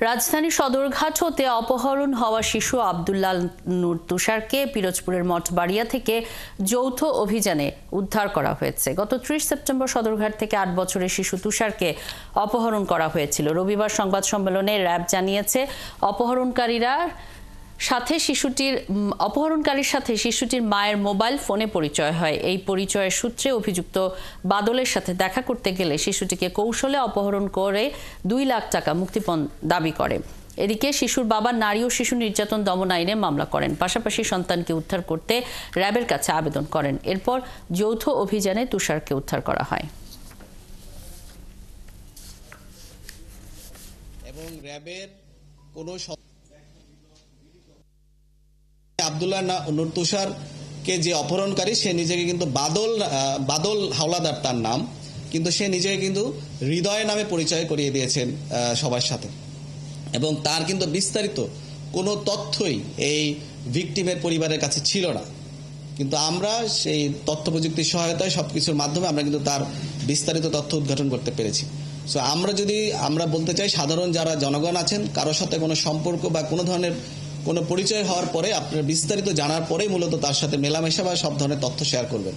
রাজধানীর সদরঘাট হতে অপহরণ হওয়া শিশু আব্দুল্লাহ নূর তুষারকে পিরোজপুরের মঠবাড়িয়া থেকে যৌথ অভিযানে উদ্ধার করা হয়েছে। গত ৩০ সেপ্টেম্বর সদরঘাট থেকে ৮ বছরের শিশু তুষারকে অপহরণ করা হয়েছিল। রবিবার সংবাদ সম্মেলনে র্যাব জানিয়েছে অপহরণকারীর সাথে শিশুটির মায়ের মোবাইল ফোনে পরিচয় হয়। এই পরিচয়ের সূত্রে অভিযুক্ত বাদলের সাথে দেখা করতে গেলে শিশুটিকে কৌশলে অপহরণ করে ২ লাখ টাকা মুক্তিপণ দাবি করে। এদিকে শিশুর বাবা নারী ও শিশু নির্যাতন দমন আইনে মামলা করেন, পাশাপাশি সন্তানকে উদ্ধার করতে র্যাবের কাছে আবেদন করেন। এরপর যৌথ অভিযানে তুষারকে উদ্ধার করা হয়। এবং র্যাবের কোনো আব্দুল্লাহ নূর তুষারকে যে অপহরণকারী, সে নিজেকে কিন্তু বাদল হাওলাদার তার নাম, কিন্তু সে নিজেকে কিন্তু হৃদয় নামে পরিচয় করিয়ে দিয়েছেন সবার সাথে। এবং তার কিন্তু বিস্তারিত কোনো তথ্যই এই ভিকটিমের পরিবারের কাছে ছিল না, কিন্তু আমরা সেই তথ্য প্রযুক্তির সহায়তায় সবকিছুর মাধ্যমে আমরা কিন্তু তার বিস্তারিত তথ্য উদ্ঘাটন করতে পেরেছি। সো আমরা বলতে চাই, সাধারণ যারা জনগণ আছেন, কারোর সাথে কোনো সম্পর্ক বা কোনো ধরনের কোনো পরিচয় হওয়ার পরে, আপনার বিস্তারিত জানার পরেই মূলত তার সাথে মেলামেশা বা সব ধরনের তথ্য শেয়ার করবেন।